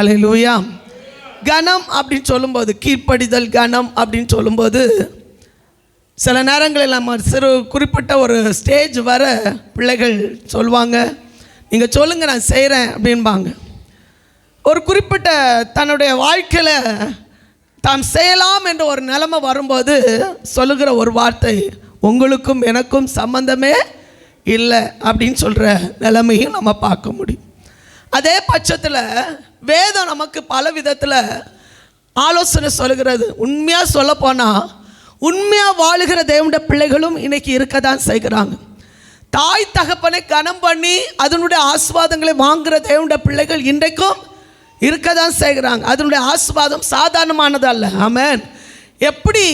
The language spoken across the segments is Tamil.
அல்லேலூயா. கனம் அப்படின்னு சொல்லும்போது, கீழ்ப்படிதல் கனம் அப்படின்னு சொல்லும்போது, சில நேரங்களில் நம்ம குறிப்பிட்ட ஒரு ஸ்டேஜ் வர பிள்ளைகள் சொல்லுவாங்க, நீங்கள் சொல்லுங்கள் நான் செய்கிறேன் அப்படின்பாங்க. ஒரு குறிப்பிட்ட தன்னுடைய வாழ்க்கையில் தான் செய்யலாம் என்ற ஒரு நிலைமை வரும்போது சொல்லுகிற ஒரு வார்த்தை, உங்களுக்கும் எனக்கும் சம்பந்தமே இல்லை அப்படின்னு சொல்கிற நிலைமையும் நம்ம பார்க்க முடியும். அதே பட்சத்தில் வேதம் நமக்கு பல விதத்தில் ஆலோசனை சொல்கிறது. உண்மையாக சொல்லப்போனால் உண்மையாக வாழுகிற தேவனுடைய பிள்ளைகளும் இன்றைக்கி இருக்க தான் செய்கிறாங்க. தாய் தகப்பனை கனம் பண்ணி அதனுடைய ஆசீர்வாதங்களை வாங்குகிற தேவனுடைய பிள்ளைகள் இன்றைக்கும் இருக்க தான் செய்கிறாங்க. அதனுடைய ஆசீர்வாதம் சாதாரணமானது அல்ல. ஆமென். எப்படி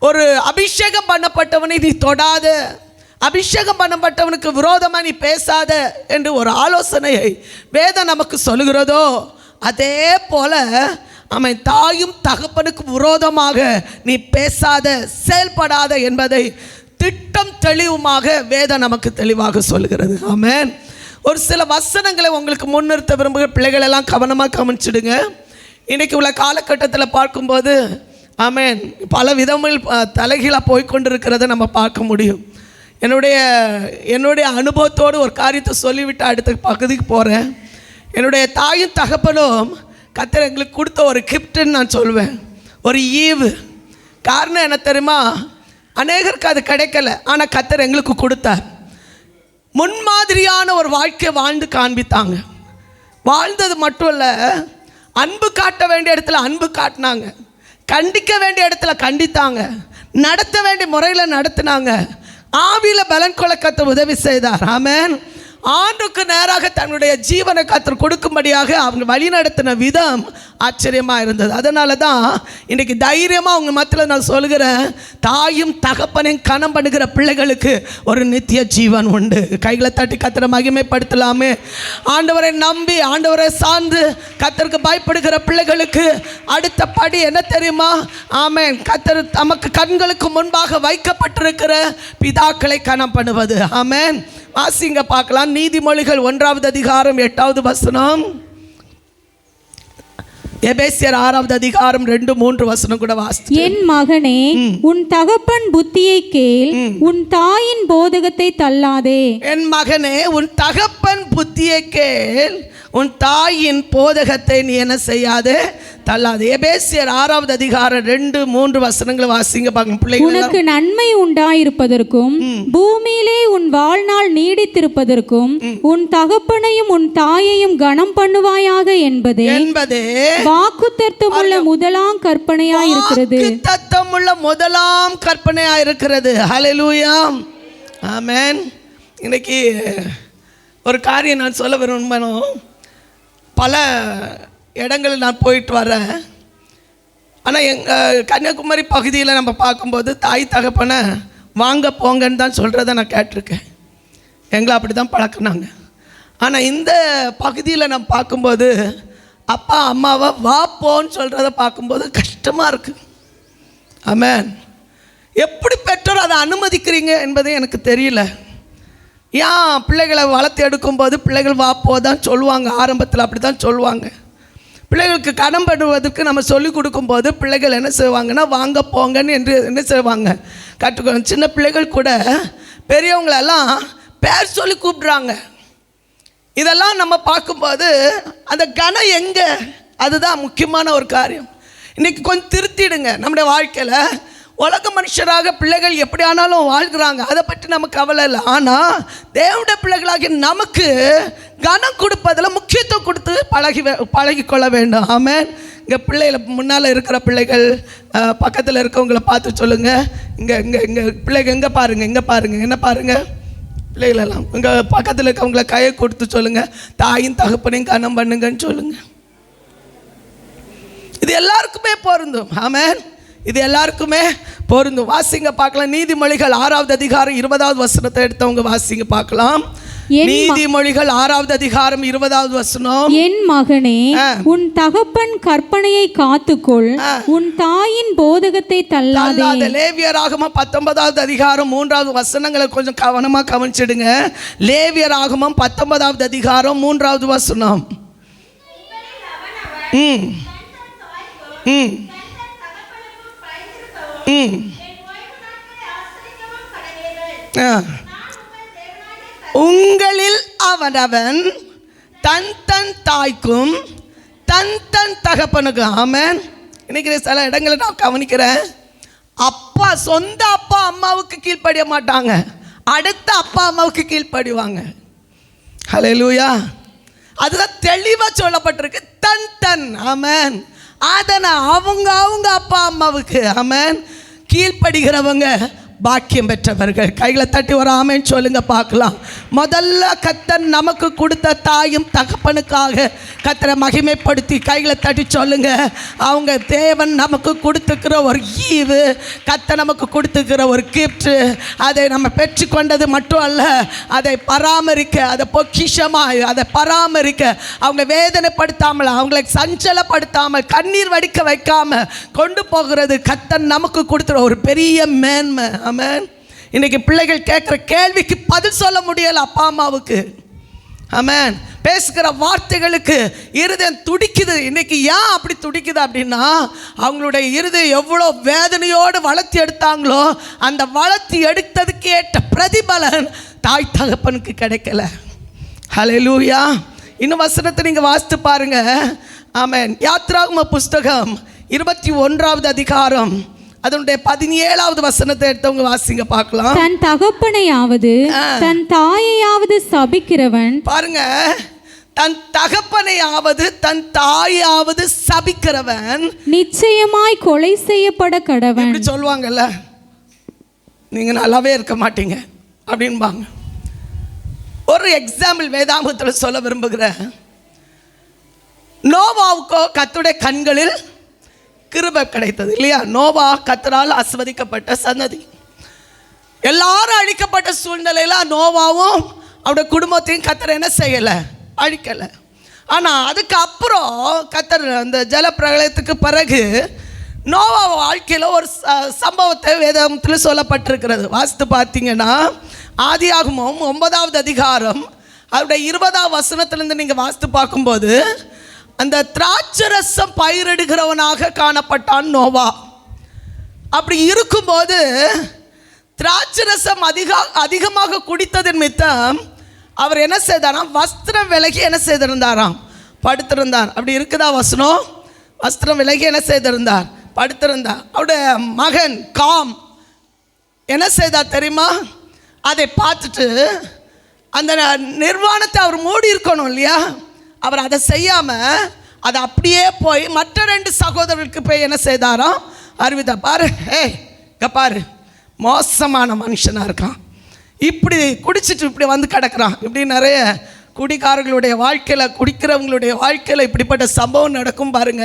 ஒரு அபிஷேகம் பண்ணப்பட்டவனை நீ தொடாத, அபிஷேகம் பண்ணப்பட்டவனுக்கு விரோதமாக நீ பேசாத என்று ஒரு ஆலோசனையை வேதம் நமக்கு சொல்லுகிறதோ, அதே போல அவன் தாயும் தகப்பனுக்கு விரோதமாக நீ பேசாத, செயல்படாத என்பதை திட்டம் தெளிவுமாக வேதம் நமக்கு தெளிவாக சொல்லுகிறது. ஆமென். ஒரு சில வசனங்களை உங்களுக்கு முன்னிறுத்த விரும்புகிற பிள்ளைகள் எல்லாம் கவனமாக கவனிச்சிடுங்க. இன்றைக்கி உள்ள காலகட்டத்தில் பார்க்கும்போது ஆமென், பல விதங்கள் தலைகீழாக போய்கொண்டிருக்கிறத நம்ம பார்க்க முடியும். என்னுடைய அனுபவத்தோடு ஒரு காரியத்தை சொல்லிவிட்டு அடுத்த பகுதிக்கு போகிறேன். என்னுடைய தாயும் தகப்பனும் கர்த்தர் எங்களுக்கு கொடுத்த ஒரு கிஃப்ட்டுன்னு நான் சொல்வேன், ஒரு ஈவு. காரணம் என்ன தெரியுமா? அநேகருக்கு அது கிடைக்கல, ஆனால் கர்த்தர் எங்களுக்கு கொடுத்தார். முன்மாதிரியான ஒரு வாழ்க்கையை வாழ்ந்து காண்பித்தாங்க. வாழ்ந்தது மட்டும் இல்லை, அன்பு காட்ட வேண்டிய இடத்துல அன்பு காட்டினாங்க, கண்டிக்க வேண்டிய இடத்துல கண்டித்தாங்க, நடத்த வேண்டிய முறையில் நடத்தினாங்க, ஆவியில் பலன் கொள்ள கர்த்தர் உதவி செய்தார். ஆமென். ஆண்டுக்கு நேராக தன்னுடைய ஜீவனை கர்த்தர் கொடுக்கும்படியாக அவங்க வழி நடத்தின விதம் ஆச்சரியமாக இருந்தது. அதனால தான் இன்றைக்கி தைரியமாக அவங்க மத்தியில் நான் சொல்கிறேன், தாயும் தகப்பனையும் கனம் பண்ணுகிற பிள்ளைகளுக்கு ஒரு நித்திய ஜீவன் உண்டு. கைகளை தட்டி கர்த்தரை மகிமைப்படுத்தலாமே. ஆண்டவரை நம்பி ஆண்டவரை சார்ந்து கர்த்தருக்கு பயப்படுகிற பிள்ளைகளுக்கு அடுத்த படி என்ன தெரியுமா? ஆமென். கர்த்தர் நமக்கு கண்களுக்கு முன்பாக வைக்கப்பட்டிருக்கிற பிதாக்களை கனம் பண்ணுவது. ஆமென். வாசிங்க பார்க்கலாம். நீதிமொழிகள் 1வது அதிகாரம் 8வது வசனம், எபேசியர் 6வது அதிகாரம் 2-3 வசனம் கூட வாசி. என் மகனே, உன் தகப்பன் புத்தியை கேள், உன் தாயின் போதகத்தை தள்ளாதே. என் மகனே, உன் தகப்பன் புத்தியை கேள், உன் தாயின் போதகத்தை நீ என்ன செய்யாதே, தள்ளாது. எபேசியர் 6வது அதிகாரம் 2-3 வசனங்களை வாசிங்க பார்க்க பிள்ளைகள். உனக்கு நன்மை உண்டாயிருப்பதற்கும் பூமியிலே உன் வாழ்நாள் நீடித்திருப்பதற்கும் உன் தகப்பனையும் உன் தாயையும் கனம் பண்ணுவாயாக என்பதே வாக்குத்தத்தமுள்ள முதலாம் கற்பனையாயிருக்கிறது. வாக்குத்தத்தமுள்ள முதலாம் கற்பனையாயிருக்கிறது. ஹல்லேலூயா. ஆமென். இன்னைக்கு ஒரு காரியம் நான் சொல்ல விரும்பணும். பல இடங்களில் நான் போயிட்டு வரேன். ஆனால் எங்கள் கன்னியாகுமரி பகுதியில் நம்ம பார்க்கும்போது தாய் தகப்பனை வாங்க போங்கன்னு தான் சொல்கிறத நான் கேட்டிருக்கேன். எங்களை அப்படி தான் பழக்கினாங்க. ஆனால் இந்த பகுதியில் நான் பார்க்கும்போது அப்பா அம்மாவை வா போன்னு சொல்கிறத பார்க்கும்போது கஷ்டமாக இருக்குது. ஆமென். எப்படி பெற்றோர் அதை அனுமதிக்கிறீங்க என்பது எனக்கு தெரியல. ஏன் பிள்ளைகளை வளர்த்து எடுக்கும்போது பிள்ளைகள் வா போ தான் சொல்லுவாங்க. ஆரம்பத்தில் அப்படி தான் சொல்லுவாங்க. பிள்ளைகளுக்கு கடன் பண்ணுவதற்கு நம்ம சொல்லிக் கொடுக்கும்போது பிள்ளைகள் என்ன செய்வாங்கன்னா வாங்க போங்கன்னு என்று என்ன செய்வாங்க கற்றுக்கணும். சின்ன பிள்ளைகள் கூட பெரியவங்களெல்லாம் பேர் சொல்லி கூப்பிட்றாங்க. இதெல்லாம் நம்ம பார்க்கும்போது அந்த கனம் எங்கே, அதுதான் முக்கியமான ஒரு காரியம். இன்றைக்கி கொஞ்சம் திருத்திடுங்க. நம்முடைய வாழ்க்கையில் உலக மனுஷராக பிள்ளைகள் எப்படி ஆனாலும் வாழ்கிறாங்க, அதை பற்றி நமக்கு கவலை இல்லை. ஆனால் தேவனுடைய பிள்ளைகளாகிய நமக்கு கனம் கொடுப்பதில் முக்கியத்துவம் கொடுத்து பழகிக்கொள்ள வேண்டும். ஆமென். இங்கே பிள்ளைகளை முன்னால் இருக்கிற பிள்ளைகள் பக்கத்தில் இருக்கவங்களை பார்த்து சொல்லுங்கள், இங்கே பிள்ளைங்க எங்கே பாருங்கள், என்ன பாருங்கள் பிள்ளைகளெல்லாம் இங்கே பக்கத்தில் இருக்கவங்களை கையை கொடுத்து சொல்லுங்கள், தாயும் தகப்பனையும் கனம் பண்ணுங்கன்னு சொல்லுங்கள். இது எல்லாருக்குமே பொருந்தும். ஆமென். இது எல்லாருக்குமே பொருந்தும். வாசிங்க பார்க்கலாம். நீதிமொழிகள் 6வது அதிகாரம் 20வது வசனத்தை எடுத்தவங்க வாசிங்க பார்க்கலாம். நீதிமொழிகள் 6வது அதிகாரம் 20வது வசனம். என் மகனே, உன் தகப்பன் கற்பனையை காத்துக்கொள், உன் தாயின் போதகத்தை தள்ளாதே. லேவியராகமம் 19வது அதிகாரம் 3வது வசனங்களை கொஞ்சம் கவனமாக கவனிச்சிடுங்க. லேவியராகமம் 19வது அதிகாரம் 3வது வசனம். ம் ம் ம் உங்களில் அவனவன் தன் தன் தாய்க்கும் தன் தன் தகப்பனுக்கும். ஆமென். இன்னைக்கு சில இடங்களை நான் கவனிக்கிறேன், அப்பா சொந்த அப்பா அம்மாவுக்கு கீழ்ப்படிய மாட்டாங்க, அடுத்த அப்பா அம்மாவுக்கு கீழ்ப்படிவாங்க. ஹல்லேலூயா. அதுதான் தெளிவாக சொல்லப்பட்டிருக்கு, தன் தன். ஆமென். அதனை அவங்க அவங்க அப்பா அம்மாவுக்கு ஆமென் கீழ்ப்படுகிறவங்க பாக்கியம் பெற்றவர்கள். கைகளை தட்டி ஒரு ஆமென் சொல்லுங்க பார்க்கலாம். முதல்ல கர்த்தர் நமக்கு கொடுத்த தாயும் தகப்பனுக்காக கர்த்தரை மகிமைப்படுத்தி கைகளை தட்டி சொல்லுங்க. அவங்க தேவன் நமக்கு கொடுத்துக்கிற ஒரு ஈவு, கர்த்தர் நமக்கு கொடுத்துக்கிற ஒரு கிஃப்ட். அதை நம்ம பெற்றுக்கொண்டது மட்டும் அல்ல, அதை பராமரிக்க, அதை பொக்கிஷமாக அதை பராமரிக்க, அவங்க வேதனைப்படுத்தாமல், அவங்களை சஞ்சலப்படுத்தாமல், கண்ணீர் வடிக்க வைக்காம கொண்டு போகிறது கர்த்தர் நமக்கு கொடுத்துற ஒரு பெரிய மேன்மை. ஆமென். இன்னைக்கு பிள்ளைகள் கேட்குற கேள்விக்கு பதில் சொல்ல முடியல அப்பா அம்மாவுக்கு. ஆமென். பேசுகிற வார்த்தைகளுக்கு இருதயம் துடிக்குது. இன்னைக்கு ஏன் அப்படி துடிக்குது அப்படின்னா, அவங்களுடைய இருதயம் எவ்வளோ வேதனையோடு வளர்த்தி எடுத்தாங்களோ அந்த வளர்த்தி எடுத்ததுக்கு ஏற்ற பிரதிபலன் தாய் தகப்பனுக்கு கிடைக்கல. ஹல்லேலூயா. இன்னும் வசனத்தை நீங்கள் வாசித்து பாருங்க. ஆமென். யாத்ராகம புஸ்தகம் 21வது அதிகாரம் அதனுடைய 17வது வசனத்தை எடுத்தவங்க வாசிங்க பார்க்கலாம். தன் தகப்பனையாவது தன் தாயையாவது சபிக்கிறவன். பாருங்க, தன் தகப்பனையாவது தன் தாயாவது சபிக்கிறவன் நிச்சயமாய் கொலை செய்யப்பட கடவன். இப்படி சொல்லுவாங்கல்ல, நீங்க நல்லாவே இருக்க மாட்டீங்க அப்படின்பாங்க. ஒரு எக்ஸாம்பிள் வேதாகமத்தில் சொல்ல விரும்புகிறேன். நோவாவுக்கோ கர்த்தருடைய கண்களில் கிருபை கிடைத்தது இல்லையா? நோவா கர்த்தரால் ஆசீர்வதிக்கப்பட்ட சன்னதி. எல்லாரும் அழிக்கப்பட்ட சூழ்நிலையில் நோவாவும் அவருடைய குடும்பத்தையும் கர்த்தர் என்ன செய்யலை, அழிக்கலை. ஆனால் அதுக்கப்புறம் கர்த்தர் அந்த ஜலப்பிரளயத்துக்கு பிறகு நோவா வாழ்க்கையில் ஒரு சம்பவத்தை வேதத்தில் சொல்லப்பட்டிருக்கிறது. வாசித்து பார்த்தீங்கன்னா ஆதியாகமம் 9வது அதிகாரம் அவருடைய 20வது வசனத்திலிருந்து நீங்கள் வாசித்து பார்க்கும்போது, அந்த திராட்சரசம் பயிரிடுகிறவனாக காணப்பட்டான் நோவா. அப்படி இருக்கும்போது திராட்சரசம் அதிகமாக குடித்ததன் நிமித்தம் அவர் என்ன செய்தாராம், வஸ்திரம் விலகி என்ன செய்திருந்தாராம், படுத்திருந்தார். அப்படி இருக்குதா வசனம்? வஸ்திரம் விலகி என்ன செய்திருந்தார், படுத்திருந்தார். அவருடைய மகன் காம் என்ன செய்தார் தெரியுமா? அதை பார்த்துட்டு அந்த நிர்வாணத்தை அவர் மூடி இருக்கணும் இல்லையா, அவர் அதை செய்யாமல் அதை அப்படியே போய் மற்ற 2 சகோதரர்களுக்கு போய் என்ன செய்தாராம், அறிவித்தா. பாரு, இங்கே பாரு, மோசமான மனுஷனாக இருக்கான், இப்படி குடிச்சிட்டு இப்படி வந்து கிடக்கிறான். இப்படி நிறைய குடிக்காரர்களுடைய வாழ்க்கையில், குடிக்கிறவங்களுடைய வாழ்க்கையில் இப்படிப்பட்ட சம்பவம் நடக்கும் பாருங்க.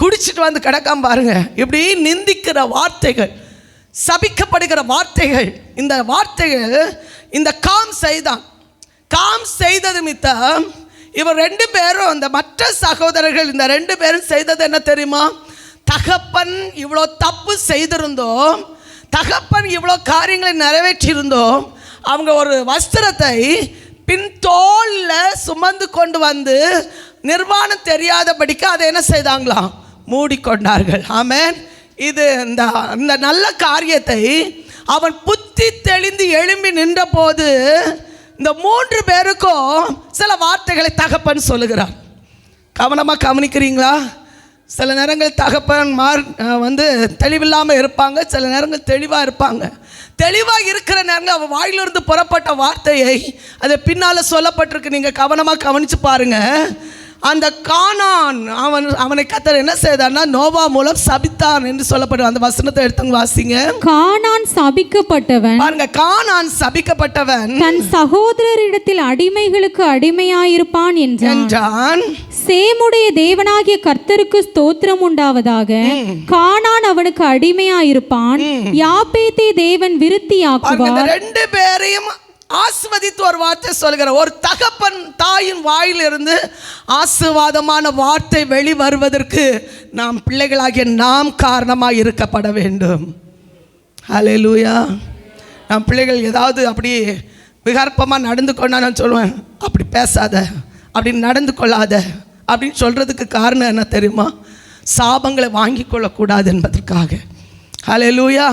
குடிச்சிட்டு வந்து கிடக்காம பாருங்க. இப்படி நிந்திக்கிற வார்த்தைகள், சபிக்கப்படுகிற வார்த்தைகள், இந்த வார்த்தைகள் இந்த காம் செய்தான். காம் செய்தது மித்தம் இவர் 2 பேரும், அந்த மற்ற சகோதரர்கள் இந்த 2 பேரும் செய்தது என்ன தெரியுமா? தகப்பன் இவ்வளோ தப்பு செய்திருந்தோம், தகப்பன் இவ்வளோ காரியங்களை நிறைவேற்றியிருந்தோம், அவங்க ஒரு வஸ்திரத்தை பின் தோளில் சுமந்து கொண்டு வந்து நிர்வாணம் தெரியாதபடிக்கு அதை என்ன செய்தாங்களாம், மூடிக்கொண்டார்கள். ஆமென். இது இந்த நல்ல காரியத்தை அவன் புத்தி தெளிந்து எழும்பி நின்ற போது இந்த 3 பேருக்கும் சில வார்த்தைகளை தகப்பன் சொல்லுகிறார். கவனமாக கவனிக்கிறீங்களா? சில நேரங்கள் தகப்பன் வந்து தெளிவில்லாமல் இருப்பாங்க, சில நேரங்கள் தெளிவாக இருப்பாங்க. தெளிவாக இருக்கிற நேரங்கள் அவன் வாயிலிருந்து புறப்பட்ட வார்த்தையை அது பின்னால் சொல்லப்பட்டிருக்கு, நீங்கள் கவனமாக கவனித்து பாருங்கள். அந்த கானான் அவனை கர்த்தர் என்ன செய்தார்னா நோவா மூலம் சபித்தான் என்று சொல்லப்பட்ட அந்த வசனத்தை எடுத்து வாசிங்க. கானான் சபிக்கப்பட்டவன். பாருங்க, கானான் சபிக்கப்பட்டவன் தன் சகோதரரிடத்தில் அடிமைகளுக்கு அடிமையாயிருப்பான் என்றான். சேமுடைய தேவனாகிய கர்த்தருக்கு ஸ்தோத்திரம் உண்டாவதாக. கானான் அவனுக்கு அடிமையாயிருப்பான், யாப்பேத்தை தேவன் விருத்தியாக்குவார். 2 பேரையும் ஆசீர்வதித்து ஒரு வார்த்தை சொல்கிற ஒரு தகப்பன் தாயின் வாயிலிருந்து ஆசீர்வாதமான வார்த்தை வெளிவருவதற்கு நாம் பிள்ளைகளாகிய நாம் காரணமாக இருக்கப்பட வேண்டும். ஹல்லேலூயா. நம் பிள்ளைகள் ஏதாவது அப்படி விகற்பமாக நடந்து கொண்டா நான் சொல்லுவேன், அப்படி பேசாத, அப்படி நடந்து கொள்ளாத, அப்படின்னு சொல்கிறதுக்கு காரணம் என்ன தெரியுமா? சாபங்களை வாங்கி கொள்ளக்கூடாது என்பதற்காக. ஹல்லேலூயா.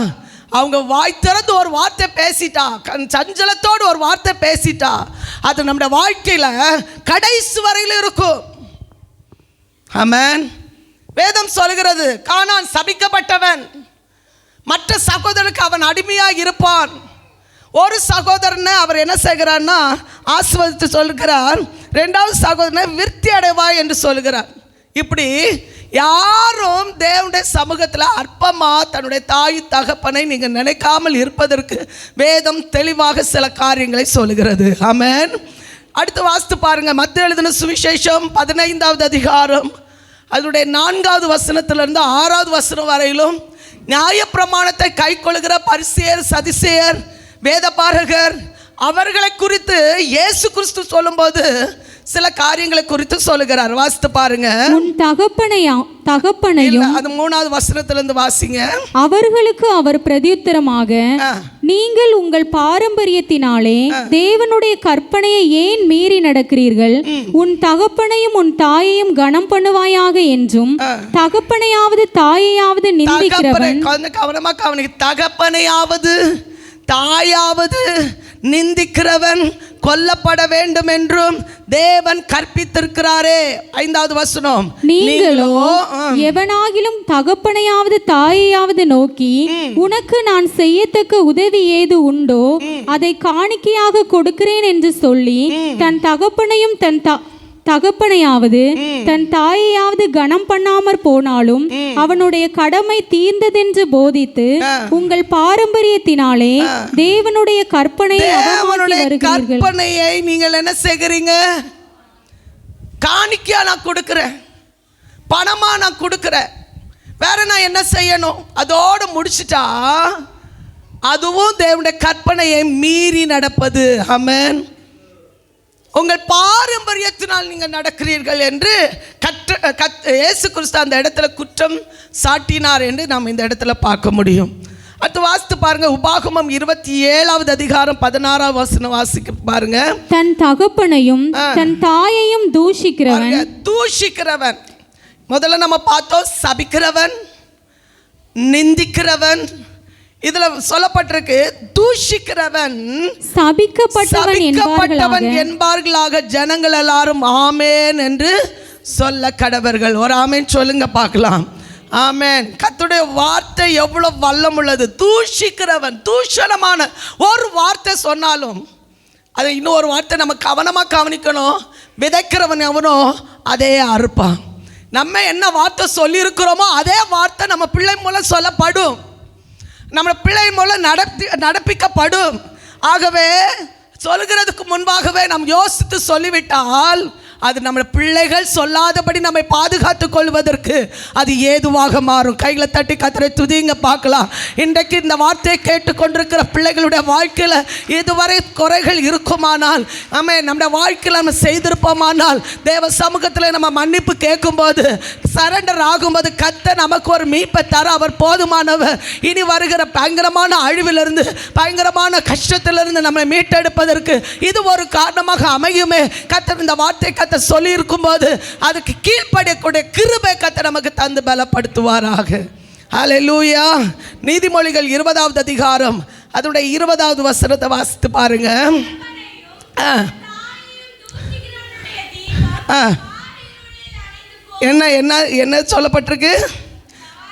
அவங்க வாய் திறந்து ஒரு வார்த்தை பேசிட்டா, சஞ்சலத்தோடு ஒரு வார்த்தை பேசிட்டா, அது நம்முடைய வாழ்க்கையில் கடைசி வரையில் இருக்கும். ஆமென். வேதம் சொல்கிறது, கானான் சபிக்கப்பட்டவன், மற்ற சகோதரனுக்கு அவன் அடிமையாக இருப்பான். ஒரு சகோதரனை அவர் என்ன செய்கிறார்னா ஆசீர்வதித்து சொல்கிறார், ரெண்டாவது சகோதரனை விருத்தி அடைவாய் என்று சொல்கிறார். இப்படி யாரும் தேவனுடைய சமூகத்தில் அற்பமாக தன்னுடைய தாய் தகப்பனை நீங்கள் நினைக்காமல் இருப்பதற்கு வேதம் தெளிவாக சில காரியங்களை சொல்கிறது. ஆமென். அடுத்து வாசித்து பாருங்கள், மத்தேயு எழுதின சுவிசேஷம் 15வது அதிகாரம் அதனுடைய 4வது வசனத்திலிருந்து 6வது வசனம் வரையிலும் நியாயப்பிரமாணத்தை கைக்கொள்கிற பரிசேயர், சதிசேயர், வேதபாரகர் அவர்களை குறித்து இயேசு கிறிஸ்து சொல்லும்போது சில காரியங்களை குறித்து சொல்லுகிறார். வாசித்து பாருங்க. உன் தகப்பனையும் அது 3வது வசனத்திலிருந்து வாசிங்க. அவர்களுக்கு அவர் பிரதியுத்தரமாக, நீங்கள் உங்கள் பாரம்பரியத்தினாலே தேவனுடைய கற்பனையை ஏன் மீறி நடக்கிறீர்கள்? உன் தகப்பனையும் உன் தாயையும் கனம் பண்ணுவாயாக என்றும், தகப்பனையாவது தாயையாவது நிந்திக்கிறவன், கவனமா கவனிக்க, தகப்பனையாவது தாயாவது நிந்திக்கிறவன் கொல்லப்பட வேண்டும் என்றும் தேவன் கற்பித்திருக்கிறாரே. 5வது வசனம், நீங்களோ எவனாகிலும் தகப்பனையாவது தாயையாவது நோக்கி, உனக்கு நான் செய்யத்தக்க உதவி ஏது உண்டோ அதை காணிக்கையாக கொடுக்கிறேன் என்று சொல்லி தன் தகப்பனையும் தகப்பனையாவது தன் தாயையாவது கனம் பண்ணாமற் போனாலும் அவனுடைய கடமை தீர்ந்ததென்று போதித்து உங்கள் பாரம்பரியத்தினாலே தேவனுடைய கற்பனையை நீங்கள் என்ன செய்கிறீங்க? காணிக்கையா நான் கொடுக்கிறேன், பணமா நான் கொடுக்கிறேன், வேற நான் என்ன செய்யணும்? அதோடு முடிச்சிட்டா அதுவும் தேவனுடைய கற்பனையை மீறி நடப்பது. ஆமென். உங்கள் பாரம்பரியத்தினால் நீங்கள் நடக்கிறீர்கள் என்று இயேசு கிறிஸ்து அந்த இடத்துல குற்றம் சாட்டினார் என்று நாம் இந்த இடத்துல பார்க்க முடியும். அடுத்து வாசித்து பாருங்க, உபாகமம் 27வது அதிகாரம் 16வது வசனம் வாசிக்க பாருங்க. தன் தகப்பனையும் தன் தாயையும் தூஷிக்கிறவன், முதல்ல நம்ம பார்த்தோம் சபிக்கிறவன், நிந்திக்கிறவன். இதுல சொல்லப்பட்டிருக்கு தூஷிக்கிறவன் சபிக்கப்பட்டவன் என்பார்களாக ஜனங்கள் எல்லாரும் ஆமேன் என்று சொல்ல கடவர்கள். ஒரு ஆமேன் சொல்லுங்க பார்க்கலாம். ஆமேன். கர்த்தருடைய வார்த்தை எவ்வளவு வல்லம் உள்ளது. தூஷிக்கிறவன், தூஷணமான ஒரு வார்த்தை சொன்னாலும் அதை இன்னொரு வார்த்தை நம்ம கவனமாக கவனிக்கணும். விதைக்கிறவன் எவனோ அதே அறுப்பான். நம்ம என்ன வார்த்தை சொல்லியிருக்கிறோமோ அதே வார்த்தை நம்ம பிள்ளை மூலம் சொல்லப்படும், நம்ம பிள்ளை மூலம் நடப்பிக்கப்படும். ஆகவே சொல்கிறதுக்கு முன்பாகவே நாம் யோசித்து சொல்லிவிட்டால் அது நம்ம பிள்ளைகள் சொல்லாதபடி நம்மை பாதுகாத்து கொள்வதற்கு அது ஏதுவாக மாறும். கைகளை தட்டி கர்த்தரை துதிங்க பார்க்கலாம். இன்றைக்கு இந்த வார்த்தையை கேட்டுக்கொண்டிருக்கிற பிள்ளைகளுடைய வாழ்க்கையில் இதுவரை குறைகள் இருக்குமானால், நம்முடைய வாழ்க்கையில் நம்ம செய்திருப்போமானால், தேவ சமூகத்தில் நம்ம மன்னிப்பு கேட்கும்போது, சரண்டர் ஆகும்போது கர்த்தர் நமக்கு ஒரு மீட்பை தர அவர் போதுமானவர். இனி வருகிற பயங்கரமான அழிவிலிருந்து, பயங்கரமான கஷ்டத்திலிருந்து நம்மை மீட்டெடுப்பதற்கு இது ஒரு காரணமாக அமையுமே. கர்த்தர் இந்த வார்த்தை சொல்லி இருக்கும் போது அதுக்கு கீழ்ப்படியக்கூடிய கிருபை கர்த்தர் நமக்கு தந்து பலப்படுத்துவாராக. ஹல்லேலூயா. நீதிமொழிகள் 20வது அதிகாரம் அதனுடைய 20வது வசனத்தை வாசித்து பாருங்க. என்ன என்ன என்ன சொல்லப்பட்டிருக்கு?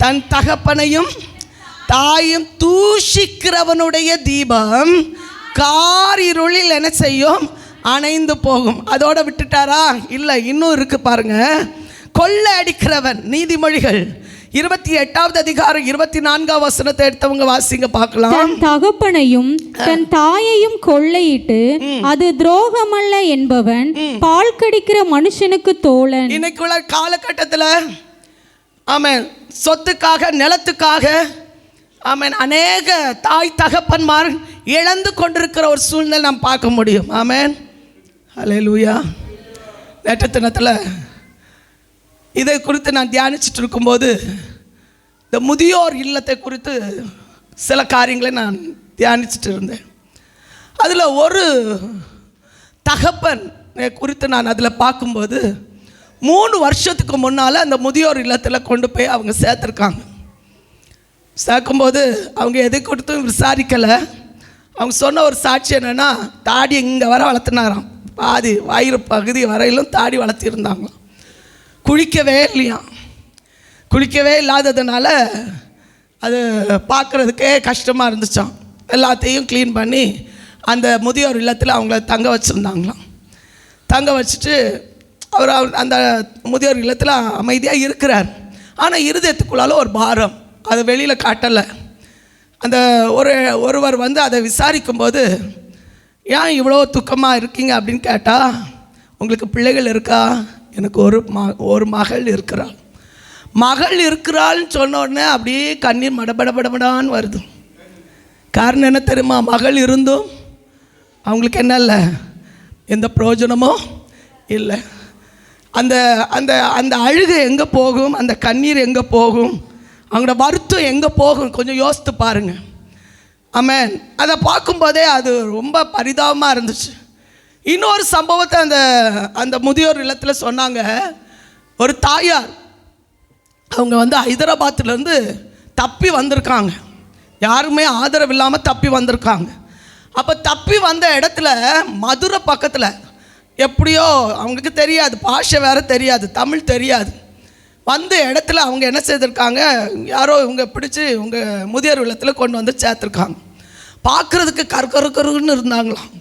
தன் தகப்பனையும் தாயும் தூஷிக்கிறவனுடைய தீபம் காரிருளில் என்ன செய்யும்? அணைந்து போகும். அதோட விட்டுட்டாரா? இல்லை, இன்னும் இருக்கு பாருங்க. கொள்ளை அடிக்கிறவன். நீதிமொழிகள் 28வது அதிகாரம் 24வது வசனத்தை எடுத்தவங்க வாசிங்க பார்க்கலாம். தன் தகப்பனையும் தன் தாயையும் கொள்ளையிட்டு அது துரோகமல்ல என்பவன் பால் கடிக்கிற மனுஷனுக்கு தோழன். இன்னைக்குள்ள காலகட்டத்தில் ஆமென், சொத்துக்காக, நிலத்துக்காக ஆமென், அநேக தாய் தகப்பன்மார் இழந்து கொண்டிருக்கிற ஒரு சூழ்நிலை நாம் பார்க்க முடியும். ஆமென். ஹல்லேலூயா. நேற்று தினத்தில் இதை குறித்து நான் தியானிச்சுட்டு இருக்கும்போது இந்த முதியோர் இல்லத்தை குறித்து சில காரியங்களை நான் தியானிச்சுட்டு இருந்தேன். அதில் ஒரு தகப்பன் குறித்து நான் அதில் பார்க்கும்போது, 3 வருஷத்துக்கு முன்னால் அந்த முதியோர் இல்லத்தில் கொண்டு போய் அவங்க சேர்த்துருக்காங்க. சேர்க்கும்போது அவங்க எதை கொடுத்தும் விசாரிக்கலை. அவங்க சொன்ன ஒரு சாட்சி என்னென்னா, தாடி இங்கே வர வளர்த்துனாராம், பாதி வயிறு பகுதி வரையிலும் தாடி வளர்த்திருந்தாங்களாம். குளிக்கவே இல்லையாம். குளிக்கவே இல்லாததுனால அது பார்க்குறதுக்கே கஷ்டமாக இருந்துச்சான். எல்லாத்தையும் க்ளீன் பண்ணி அந்த முதியோர் இல்லத்தில் அவங்கள தங்க வச்சுருந்தாங்களாம். தங்க வச்சுட்டு அவர் அந்த முதியோர் இல்லத்தில் அமைதியாக இருக்கிறார். ஆனால் இருதயத்துக்குள்ளால ஒரு பாரம், அதை வெளியில் காட்டலை. அந்த ஒருவர் வந்து அதை விசாரிக்கும்போது, ஏன் இவ்வளோ துக்கமாக இருக்கீங்க அப்படின்னு கேட்டால், உங்களுக்கு பிள்ளைகள் இருக்கா? எனக்கு ஒரு மகள் இருக்கிறாள். மகள் இருக்கிறாள்னு சொன்ன உடனே அப்படியே கண்ணீர் மடபடபடபடான்னு வருது. காரணம் என்ன தெரியுமா? மகள் இருந்தும் அவங்களுக்கு என்ன இல்லை, எந்த பிரயோஜனமும் இல்லை. அந்த அந்த அந்த அழுகை எங்கே போகும்? அந்த கண்ணீர் எங்கே போகும்? அவங்களோட வருத்தம் எங்கே போகும்? கொஞ்சம் யோசித்து பாருங்கள். ஆமென். அதை பார்க்கும்போதே அது ரொம்ப பரிதாபமாக இருந்துச்சு. இன்னொரு சம்பவத்தை அந்த அந்த முதியோர் இல்லத்தில் சொன்னாங்க. ஒரு தாயார், அவங்க வந்து ஹைதராபாத்துலேருந்து தப்பி வந்திருக்காங்க. யாருமே ஆதரவு இல்லாமல் தப்பி வந்திருக்காங்க. அப்போ தப்பி வந்த இடத்துல மதுரை பக்கத்தில், எப்படியோ அவங்களுக்கு தெரியாது, பாஷை வேறு தெரியாது, தமிழ் தெரியாது. வந்த இடத்துல அவங்க என்ன செய்திருக்காங்க, யாரோ இவங்க பிடிச்சி இவங்க முதியோர் இல்லத்தில் கொண்டு வந்து சேர்த்துருக்காங்க. பார்க்குறதுக்கு கருன்னு இருந்தாங்களாம்.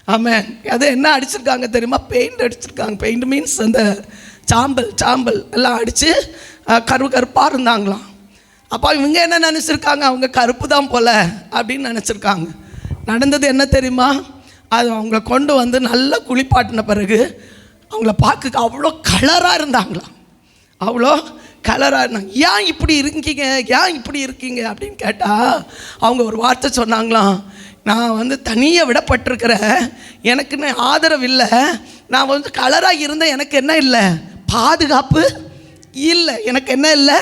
ஆமாம். அது என்ன அடிச்சிருக்காங்க தெரியுமா? பெயிண்ட் அடிச்சிருக்காங்க. பெயிண்ட் மீன்ஸ் அந்த சாம்பல் எல்லாம் அடித்து கருப்பாக இருந்தாங்களாம். அப்போ இவங்க என்ன நினச்சிருக்காங்க, அவங்க கருப்பு தான் போல அப்படின்னு நினச்சிருக்காங்க. நடந்தது என்ன தெரியுமா? அது அவங்கள கொண்டு வந்து நல்லா குளிப்பாட்டின பிறகு அவங்கள பார்க்க அவ்வளோ கலராக இருந்தாங்களாம். அவ்வளோ கலராக இருந்தாங்க. ஏன் இப்படி இருக்கீங்க அப்படின்னு கேட்டால் அவங்க ஒரு வார்த்தை சொன்னாங்களாம், நான் வந்து தனியாக விடப்பட்டிருக்கிறேன், எனக்குன்னு ஆதரவு இல்லை, நான் வந்து கலராக இருந்தேன், எனக்கு என்ன இல்லை, பாதுகாப்பு இல்லை, எனக்கு என்ன இல்லை,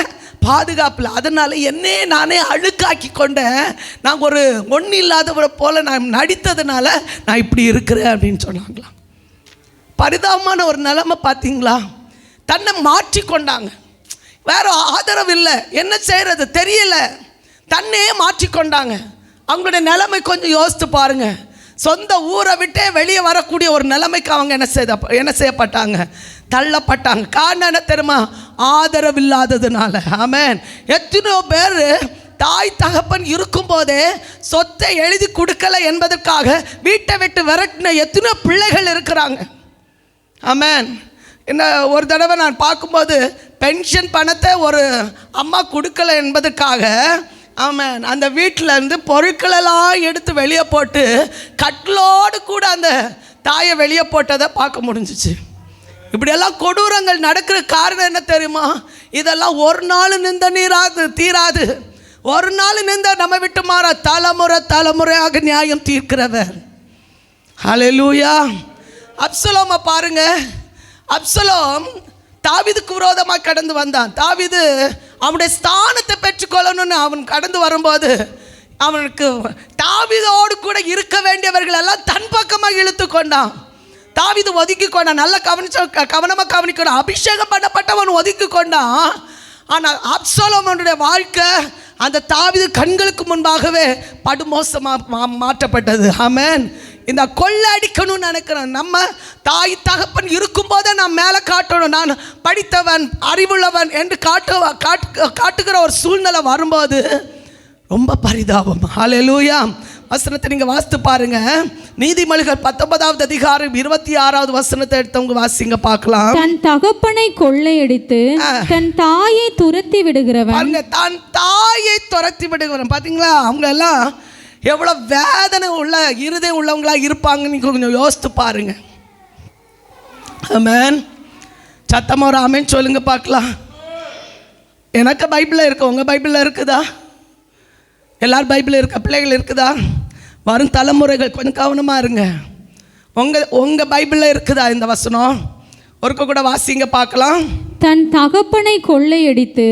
பாதுகாப்பு இல்லை. அதனால் என்னே நானே அழுக்காக்கி கொண்டேன், நான் ஒரு ஒன்றும் இல்லாதவரை போல் நான் நடித்ததுனால நான் இப்படி இருக்கிறேன் அப்படின்னு சொன்னாங்களாம். பரிதாபமான ஒரு நிலைமை பார்த்தீங்களா? தன்னை மாற்றி கொண்டாங்க. வேற ஆதரவு இல்லை, என்ன செய்கிறது தெரியல, தன்னையே மாற்றிக்கொண்டாங்க. அவங்களுடைய நிலைமை கொஞ்சம் யோசித்து பாருங்க. சொந்த ஊரை விட்டே வெளியே வரக்கூடிய ஒரு நிலைமைக்கு அவங்க என்ன செய்யப்பட்டாங்க, தள்ளப்பட்டாங்க. காரணம் என்ன தெரியுமா? ஆதரவு இல்லாததுனால. ஆமென். எத்தனையோ பேர் தாய் தகப்பன் இருக்கும்போதே சொத்தை எழுதி கொடுக்கல என்பதற்காக வீட்டை விட்டு விரட்டின எத்தனையோ பிள்ளைகள் இருக்கிறாங்க. ஆமென். என்ன ஒரு தடவை நான் பார்க்கும்போது பென்ஷன் பணத்தை ஒரு அம்மா கொடுக்கல என்பதற்காக, ஆமாம், அந்த வீட்டில் இருந்து பொருட்களெல்லாம் எடுத்து வெளியே போட்டு கட்டிலோடு கூட அந்த தாயை வெளியே போட்டதை பார்க்க முடிஞ்சிச்சு. இப்படியெல்லாம் கொடூரங்கள் நடக்கிற காரணம் என்ன தெரியுமா? இதெல்லாம் ஒரு நாள் நின்ற தீராது. ஒரு நாள் நின்ற நம்ம விட்டு மாற தலைமுறையாக நியாயம் தீர்க்கிறவர். ஹல்லேலூயா. அப்சலோமை பாருங்க. அப்சலோம் தாவீதுக்கு விரோதமாக கடந்து வந்தான். தாவீது அவனுடைய ஸ்தானத்தை பெற்றுக்கொள்ளணும்னு அவன் கடந்து வரும்போது அவனுக்கு தாவீதோடு கூட இருக்க வேண்டியவர்கள் எல்லாம் தன் பக்கமாக இழுத்து கொண்டான். தாவீது ஒதுக்கி கொண்டான். நல்லா கவனமாக கவனிக்கணும். அபிஷேகம் பண்ணப்பட்டவன் ஒதுக்கி கொண்டான். ஆனால் அப்சலோமனுடைய வாழ்க்கை அந்த தாவீது கண்களுக்கு முன்பாகவே படுமோசமாக மாற்றப்பட்டது. ஆமென். இந்த கொள்ளை அடிக்கணும்னு நினைக்கிறேன். நம்ம தாய் தகப்பன் இருக்கும்போதே நான் மேலே காட்டணும், நான் படித்தவன் அறிவுள்ளவன் என்று காட்டுகிற ஒரு சூழ்நிலை வரும்போது ரொம்ப பரிதாபம். ஹல்லேலூயா. வசனத்தை நீங்கள் வாசித்து பாருங்க. நீதிமொழிகள் 19வது அதிகாரம் 26வது வசனத்தை எடுத்தவங்க வாசிங்க பார்க்கலாம். தன் தகப்பனை கொள்ளையடித்து தன் தாயை துரத்தி விடுகிறவன். தன் தாயை துரத்தி விடுகிறவன். பார்த்தீங்களா? அவங்க எல்லாம் எவ்வளோ வேதனை உள்ள இருதயம் உள்ளவங்களா இருப்பாங்கன்னு கொஞ்சம் யோசித்து பாருங்க. ஆமென். சத்தமாக ஒரு ஆமென் சொல்லுங்க பார்க்கலாம். எனக்கு பைபிளில் இருக்கு, உங்கள் பைபிளில் இருக்குதா? எல்லாரும் பைபிளில் இருக்க பிள்ளைகள் இருக்குதா? வரும் தலைமுறைகள் கொஞ்சம் கவனமாக இருங்க. உங்கள் பைபிளில் இருக்குதா இந்த வசனம்? ஒருக்க கூட வாசிங்க பார்க்கலாம். தன் தகப்பனை கொள்ளையடித்து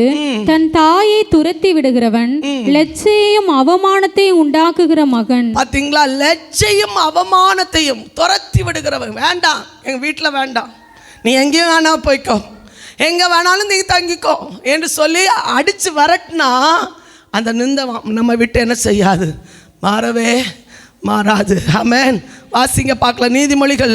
தன் தாயை துரத்தி விடுகிறவன் லட்சையும் அவமானத்தையும் உண்டாக்குகிற மகன். பார்த்தீங்களா? லட்சையும் அவமானத்தையும் துரத்தி விடுகிறவன். வேண்டாம், எங்கள் வீட்டில் வேண்டாம், நீ எங்கேயும் வேணா போய்க்கோ, எங்கே வேணாலும் நீ தங்கிக்கோ என்று சொல்லி அடித்து வரட்டினா அந்த நிந்தை நம்ம விட்டு என்ன செய்யாது, மாறவே மாறாது. ஆமென். வாசிங்க பார்க்கலாம். நீதிமொழிகள்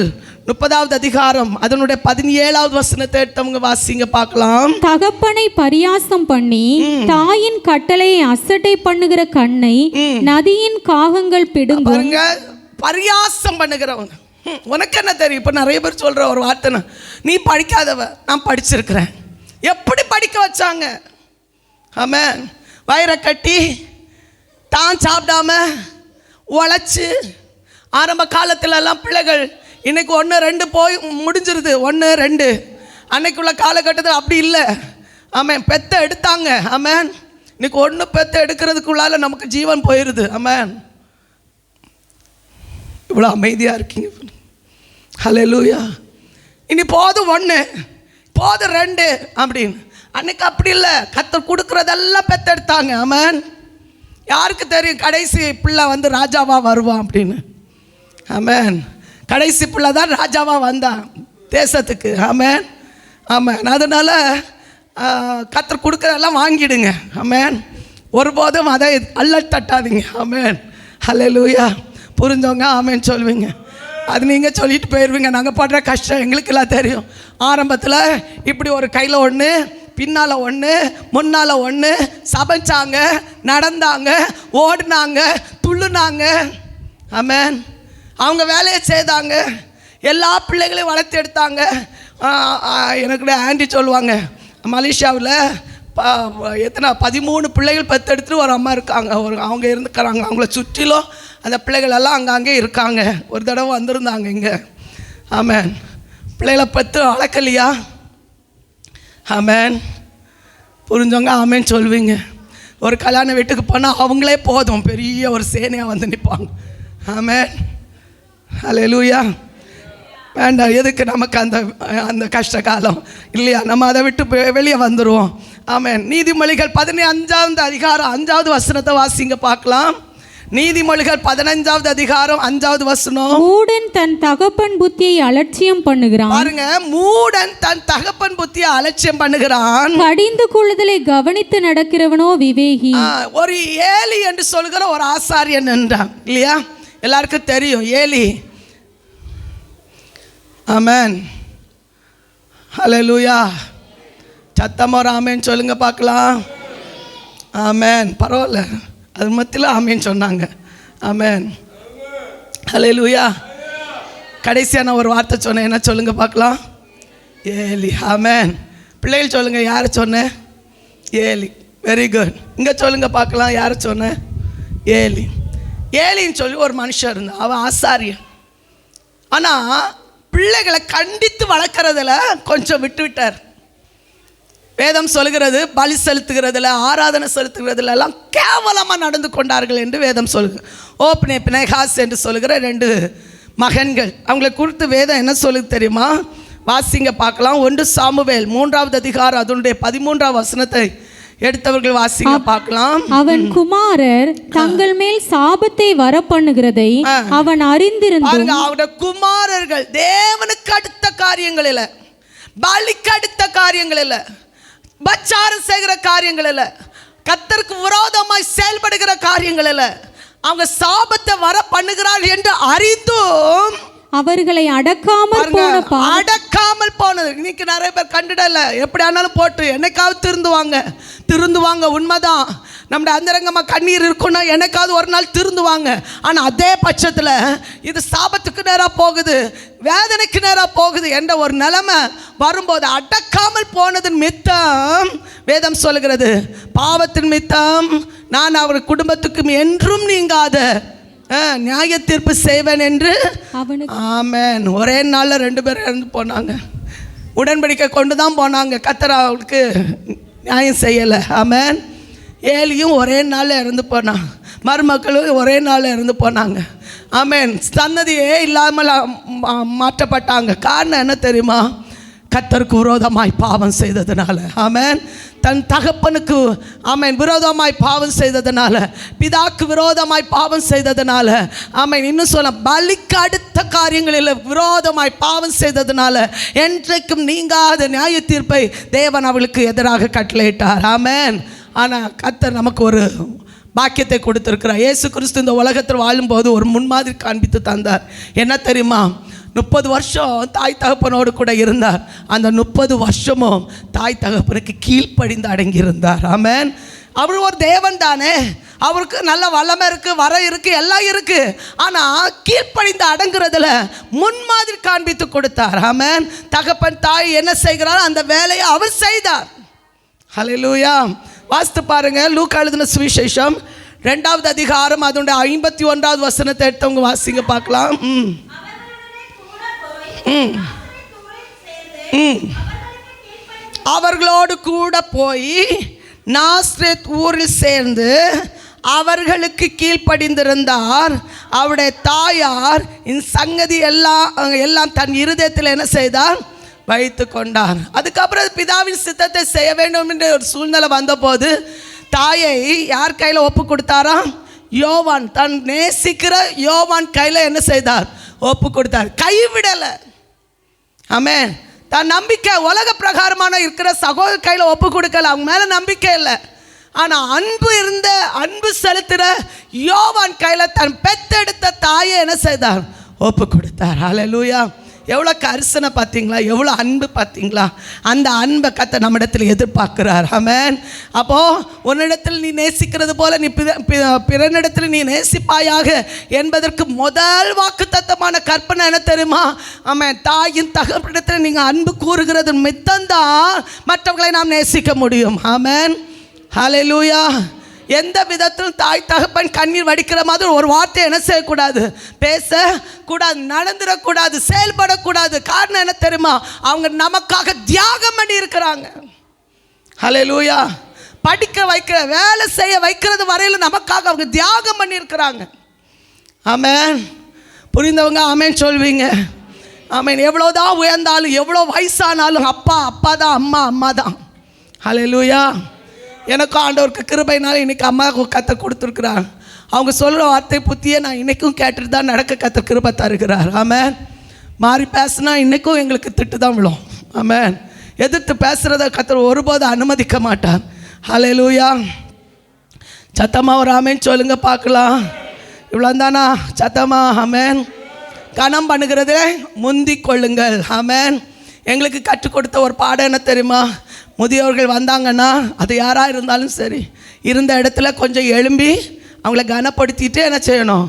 30வது அதிகாரம் அதனுடைய 17வது வசனத்தை எடுத்தவங்க வாசிங்க பார்க்கலாம். தகப்பனை பரியாசம் பண்ணி தாயின் கட்டளையை அசட்டை பண்ணுகிற கண்ணை நதியின் காகங்கள் பிடுங்கும். பாருங்க, பரியாசம் பண்ணுகிறவங்க. உனக்கு என்ன தெரியும்? இப்போ நிறைய பேர் சொல்கிற ஒரு வார்த்தை, நீ படிக்காதவ, நான் படிச்சிருக்கிறேன். எப்படி படிக்க வச்சாங்க? ஆமென். வயிறை கட்டி தான் சாப்பிடாம உழைச்சி ஆரம்ப காலத்துலலாம் பிள்ளைகள் இன்றைக்கி 1 2 போய் முடிஞ்சிருது, 1 2. அன்னைக்குள்ள காலகட்டத்தில் அப்படி இல்லை. ஆமென். பெத்த எடுத்தாங்க. ஆமென். இன்றைக்கி 1 பெத்த எடுக்கிறதுக்குள்ளால நமக்கு ஜீவன் போயிடுது. ஆமென். இவ்வளோ அமைதியாக இருக்கீங்க. ஹல்லேலூயா. இனி போதும் 1, போதும் 2 அப்படின்னு. அன்னைக்கு அப்படி இல்லை. கர்த்தர் கொடுக்குறதெல்லாம் பெத்தெடுத்தாங்க. ஆமென். யாருக்கு தெரியும் கடைசி பிள்ளை வந்து ராஜாவாக வருவான் அப்படின்னு? ஆமென். கடைசி பிள்ளை தான் ராஜாவாக வந்தான் தேசத்துக்கு. ஆமென். ஆமென். அதனால் கர்த்தர் கொடுக்குறதெல்லாம் வாங்கிடுங்க. ஆமென். ஒருபோதும் அதை தட்டாதீங்க. ஆமென். ஹல்லேலூயா. புரிஞ்சவங்க ஆமென் சொல்லுவீங்க. அது நீங்கள் சொல்லிட்டு போயிடுவீங்க. நாங்கள் படுற கஷ்டம் எங்களுக்கெல்லாம் தெரியும். ஆரம்பத்தில் இப்படி ஒரு கையில் 1, பின்னால் 1, முன்னால் 1 சமைச்சாங்க, நடந்தாங்க, ஓடினாங்க, துள்ளுனாங்க. ஆமென். அவங்க வேலையை செய்தாங்க. எல்லா பிள்ளைகளையும் வளர்த்து எடுத்தாங்க. எனக்கு ஆண்டி சொல்லுவாங்க, மலேசியாவில் எத்தனை 13 பிள்ளைகள் பெற்றெடுத்துட்டு ஒரு அம்மா இருக்காங்க. அவங்க இருந்துக்கிறாங்க. அவங்கள சுற்றிலும் அந்த பிள்ளைகள் எல்லாம் அங்கங்கே இருக்காங்க. ஒரு தடவை வந்திருந்தாங்க இங்கே. ஆமென். பிள்ளைகளை பெற்று வளர்க்கலையா? ஆமென். புரிஞ்சவங்க ஆமென் சொல்வீங்க. ஒரு கல்யாண வீட்டுக்கு போனால் அவங்களே போதும், பெரிய ஒரு சேனையாக வந்து நிற்பாங்க. ஆமென். ஹல்லேலூயா. வேண்டாம், எதுக்கு நமக்கு அந்த கஷ்ட காலம் இல்லையா? நம்ம அதை விட்டு வெளியே வந்துடுவோம். ஆமென். நீதிமொழிகள் 15வது அதிகாரம் 5வது வசனத்தை வாசிங்க பார்க்கலாம். நீதிமொழிகள் 15வது அதிகாரம் 5வது வசனம். மூடன் தன் தகப்பன் புத்தியை அலட்சியம் பண்ணுகிறான். பாருங்க, மூடன் தன் தகப்பன் புத்தியை அலட்சியம் பண்ணுகிறான். கடிந்து கொள்ளுதலை கவனித்து நடக்கிறவனோ விவேகி. ஒரு ஏலி என்று சொல்கிற ஒரு ஆசாரியன் என்றான் இல்லையா? எல்லாருக்கும் தெரியும் ஏலி. ஆமென். ஹல்லேலூயா. சத்தமா ஒரு ஆமென் சொல்லுங்க பார்க்கலாம். ஆமென். பரவாயில்ல, அது மத்தியில் ஆமென் சொன்னாங்க. ஆமென். ஹல்லேலூயா. கடைசியாக நான் ஒரு வார்த்தை சொன்னேன், என்ன சொல்லுங்க பார்க்கலாம்? ஏலி. ஆமென். பிள்ளைகள் சொல்லுங்க, யாரை சொன்னேன்? ஏலி. Very good. இங்கே சொல்லுங்க பார்க்கலாம், யாரை சொன்னேன்? ஏலி. ஏலின்னு சொல்லி ஒரு மனுஷன் இருந்தான். அவன் ஆசாரியன். ஆனால் பிள்ளைகளை கண்டித்து வளர்க்குறதுல கொஞ்சம் விட்டுவிட்டார். வேதம் சொல்கிறது பலி செலுத்துகிறதுல, ஆராதனை செலுத்துகிறதுல எல்லாம் கேவலமாக நடந்து கொண்டார்கள் என்று வேதம் சொல்லுது. ஓப்னே பினேகாஸ் என்று சொல்லுகிற 2 மகன்கள், அவங்களை குறித்து வேதம் என்ன சொல்லுது தெரியுமா? வாசிங்க பார்க்கலாம். 1 சாமுவேல் 3வது அதிகாரம் அதனுடைய 13வது வசனத்தை எடுத்தவர்கள் வாசிங்க பார்க்கலாம். அவன் குமாரர் தங்கள் மேல் சாபத்தை வர பண்ணுகிறதை அவன் அறிந்திருந்தான். அவருடைய குமாரர்கள் தேவனுக்கு அடுத்த காரியங்கள் இல்லை, பலிக்கு அடுத்த காரியங்கள் இல்லை, பச்சாரம் செய்கிற காரியங்கள் இல்லை, கர்த்தருக்கு விரோதமாய் செயல்படுகிற காரியங்கள் இல்லை, அவங்க சாபத்தை வர பண்ணுகிறார்கள் என்று அறிந்தும் அவர்களை அடக்காமல் போனது. இன்னைக்கு நிறைய பேர் கண்டுடல. எப்படி ஆனாலும் போட்டு என்னைக்காவது திருந்துவாங்க. உண்மைதான். நம்முடைய அந்தரங்கமாக கண்ணீர் இருக்குன்னா என்னைக்காவது ஒரு நாள் திருந்துவாங்க. ஆனால் அதே பட்சத்தில் இது சாபத்துக்கு நேராக போகுது, வேதனைக்கு நேராக போகுது என்ற ஒரு நிலைமை வரும்போது அடக்காமல் போனதன் மித்தம் வேதம் சொல்லுகிறது, பாவத்தின் மித்தம் நான் அவர் குடும்பத்துக்கும் என்றும் நீங்காத நியாய தீர்ப்பு செய்வேன் என்று. ஆமென். ஒரே நாளில் 2 பேர் இறந்து போனாங்க. உடன்படிக்கை கொண்டு தான் போனாங்க. கர்த்தர் அவளுக்கு நியாயம் செய்யலை. ஆமென். ஏலியும் ஒரே நாளில் இறந்து போனான். மருமக்களும் ஒரே நாளில் இறந்து போனாங்க. ஆமென். சன்னதியே இல்லாமல் மாற்றப்பட்டாங்க. காரணம் என்ன தெரியுமா? கர்த்தருக்கு விரோதமாய் பாவம் செய்ததுனால. ஆமென். தன் தகப்பனுக்கு ஆமென் விரோதமாய் பாவம் செய்ததுனால, பிதாக்கு விரோதமாய் பாவம் செய்ததுனால. ஆமென். இன்னும் சொல்ல, பலிக்கு அடுத்த அடுத்தடுத்த காரியங்களில் விரோதமாய் பாவம் செய்ததுனால என்றைக்கும் நீங்காத நியாய தீர்ப்பை தேவன் அவளுக்கு எதிராக கட்டளையிட்டார். ஆமென். ஆனால் கர்த்தர் நமக்கு ஒரு பாக்கியத்தை கொடுத்திருக்கிறார். இயேசு கிறிஸ்து இந்த உலகத்தில் வாழும்போது ஒரு முன்மாதிரி காண்பித்து தந்தார். என்ன தெரியுமா? 30 வருஷம் தாய் தகப்பனோடு கூட இருந்தார். அந்த 30 வருஷமும் தாய் தகப்பனுக்கு கீழ்ப்படிந்து அடங்கியிருந்தார். ஆமென். அவர் ஒரு தேவன் தானே, அவருக்கு நல்ல வல்லமை இருக்குது, வர இருக்குது, எல்லாம் இருக்குது. ஆனால் கீழ்ப்படிந்து அடங்குறதுல முன்மாதிரி காண்பித்து கொடுத்தார். ஆமென். தகப்பன் தாய் என்ன செய்கிறார் அந்த வேலையை அவர் செய்தார். ஹல்லேலூயா. வாசித்து பாருங்க, லூக்கா எழுதின சுவிசேஷம் 2வது அதிகாரம் அதனுடைய 51வது வசனத்தை எடுத்தவங்க வாசிங்க பார்க்கலாம். அவர்களோடு கூட போய் நாஸ்ரேத் ஊரில் சேர்ந்து அவர்களுக்கு கீழ்ப்படிந்திருந்தார். அவருடைய தாயார் இந்த சங்கதி எல்லாம் தன் இருதயத்தில் என்ன செய்தார்? வைத்து கொண்டார். அதுக்கப்புறம் பிதாவின் சித்தத்தை செய்ய வேண்டும் என்ற ஒரு சூழ்நிலை வந்தபோது தாயை யார் கையில் ஒப்பு கொடுத்தாராம்? யோவான், தன் நேசிக்கிற யோவான் கையில் என்ன செய்தார்? ஒப்பு கொடுத்தார். கைவிடலை. ஆமென். தன் நம்பிக்கை உலக பிரகாரமான இருக்கிற சகோதர கையில் ஒப்பு கொடுக்கல, அவங்க மேலே நம்பிக்கை இல்லை. ஆனால் அன்பு செலுத்துகிற யோவான் கையில் தன் பெத்தெடுத்த தாயை என்ன செய்தார்? ஒப்பு கொடுத்தார். ஹல்லேலூயா. எவ்வளோ கரிசனை பார்த்தீங்களா? எவ்வளோ அன்பு பார்த்தீங்களா? அந்த அன்பை கர்த்தர் நம்மிடத்தில் எதிர்பார்க்கிறார். ஆமென். அப்போது உன்னிடத்தில் நீ நேசிக்கிறது போல நீ பிறனிடத்தில் நீ நேசிப்பாயாக என்பதற்கு முதல் வாக்குத்தத்தமான கற்பனை என்ன தெரியுமா? ஆமென். தாயின் தகப்பனிடத்தில் நீங்கள் அன்பு கூறுகிறது மித்தந்தான் மற்றவர்களை நாம் நேசிக்க முடியும். ஆமென். ஹல்லேலூயா. எந்த விதத்திலும் தாய் தகப்பன் கண்ணீர் வடிக்கிற மாதிரி ஒரு வார்த்தை என்ன செய்யக்கூடாது? பேசக்கூடாது, நடந்துடக்கூடாது, செயல்படக்கூடாது. காரணம் என்ன தெரியுமா? அவங்க நமக்காக தியாகம் பண்ணி இருக்கிறாங்க. ஹல்லேலூயா. படிக்க வைக்கிற, வேலை செய்ய வைக்கிறது வரையிலும் நமக்காக அவங்க தியாகம் பண்ணி இருக்கிறாங்க. ஆமென். புரிந்தவங்க ஆமென் சொல்வீங்க. ஆமென். எவ்வளோதான் உயர்ந்தாலும் எவ்வளோ வயசானாலும் அப்பா தான், அம்மா தான். ஹல்லேலூயா. எனக்கும் ஆண்டவருக்கு கிருபைனால இன்றைக்கி அம்மாவுக்கு கர்த்தர் கொடுத்துருக்குறார். அவங்க சொல்கிற வார்த்தை புத்தியை நான் இன்றைக்கும் கேட்டுட்டு தான் நடக்க கர்த்தர் கிருபை தருகிறார். ஆமென். மாறி பேசுனா இன்றைக்கும் எங்களுக்கு திட்டு தான் விழும். ஆமென். எதிர்த்து பேசுகிறத கர்த்தர் ஒருபோது அனுமதிக்க மாட்டார். ஹல்லேலூயா. சத்தமாக ஒரு ஆமென் சொல்லுங்க பார்க்கலாம். இவ்வளோ தானா? சத்தமாக ஆமென். கனம் பண்ணுகிறதே முந்திக் கொள்ளுங்கள். ஆமென். எங்களுக்கு கற்றுக் கொடுத்த ஒரு பாடம் என்ன தெரியுமா? முதியோர்கள் வந்தாங்கன்னா அது யாராக இருந்தாலும் சரி, இருந்த இடத்துல கொஞ்சம் எழும்பி அவங்கள கனப்படுத்திட்டு என்ன செய்யணும்?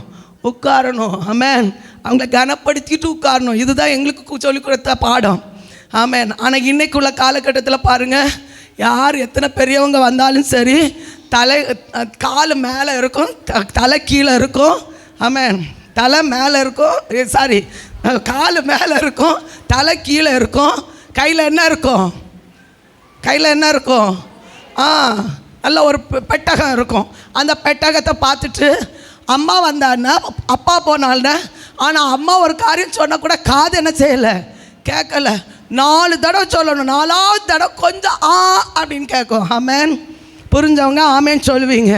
உட்காரணும். ஆமென். அவங்கள கனப்படுத்திட்டு உட்காரணும். இதுதான் எங்களுக்கு சொல்லிக் கொடுத்த பாடம். ஆமென். ஆனால் இன்றைக்குள்ள காலகட்டத்தில் பாருங்கள், யார் எத்தனை பெரியவங்க வந்தாலும் சரி, கால் மேலே இருக்கும், தலை கீழே இருக்கும். ஆமென். தலை மேலே இருக்கும், கால் மேலே இருக்கும், தலை கீழே இருக்கும். கையில் என்ன இருக்கும்? நல்ல ஒரு பெட்டகம் இருக்கும். அந்த பெட்டகத்தை பார்த்துட்டு அம்மா வந்தான்னா அப்பா போனால்னா, ஆனால் அம்மா ஒரு காரியம் சொன்னால் கூட காது என்ன செய்யலை? கேட்கல. 4 தடவை சொல்லணும். 4வது தடவை கொஞ்சம் அப்படின்னு கேட்கும். ஆமென். புரிஞ்சவங்க ஆமென் சொல்லுவீங்க.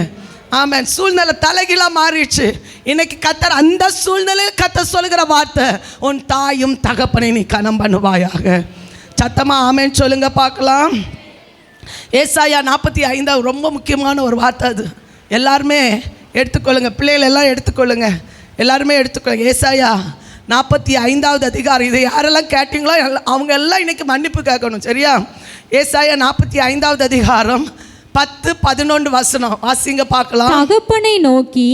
ஆமென். சூழ்நிலை தலைகீழாக மாறிடுச்சு. இன்னைக்கு கர்த்தர் அந்த சூழ்நிலையில் கர்த்தர் சொல்லுகிற வார்த்தை, உன் தாயும் தகப்பனை நீ கனம் பண்ணுவாயாக. சத்தமாக ஆமென் சொல்லுங்க பார்க்கலாம். ஏசாயா 45 ரொம்ப முக்கியமான ஒரு வார்த்தை. அது எல்லாருமே எடுத்துக்கொள்ளுங்க, பிள்ளைகள் எல்லாம் எடுத்துக்கொள்ளுங்க, எல்லாருமே எடுத்துக்கொள்ளுங்க. ஏசாயா 45வது அதிகாரம். இதை யாரெல்லாம் கேட்டீங்களோ அவங்க எல்லாம் இன்னைக்கு மன்னிப்பு கேட்கணும். சரியா? ஏசாயா 45வது அதிகாரம் 10-11 வசனம் வாசிங்க பார்க்கலாம். தகப்பனை நோக்கி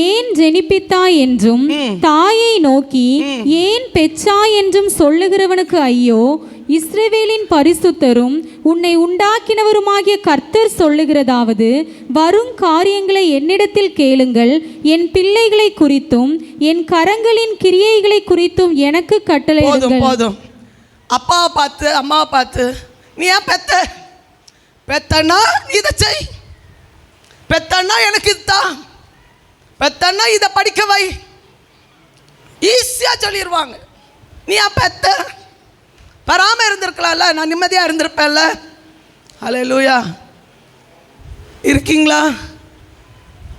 ஏன் ஜெனிப்பித்தாய் என்றும் தாயை நோக்கி ஏன் பெற்றாய் என்றும் சொல்லுகிறவனுக்கு ஐயோ. இஸ்ரவேலின் பரிசுத்தரும் உன்னை உண்டாக்கினவருமாகிய கர்த்தர் சொல்லுகிறதாவது, வரும் காரியங்களை என்னிடத்தில் கேளுங்கள், என் பிள்ளைகளை குறித்தும் என் கரங்களின் கிரியைகளை குறித்தும் எனக்கு கட்டளையிடுங்கள். போதும். அப்பாவை பார்த்து அம்மாவை பார்த்து நீ ஏன் பெத்தன்னா இதை செய், பெத்தன்னா எனக்கு இதுதான், பெத்தன்னா இதை படிக்க வை, ஈஸியாக சொல்லிடுவாங்க. நீ ஏன் பெத்த? வராமல் இருந்திருக்கலாம்ல, நான் நிம்மதியாக இருந்திருப்பேன்ல. ஹல்லேலூயா. இருக்கீங்களா?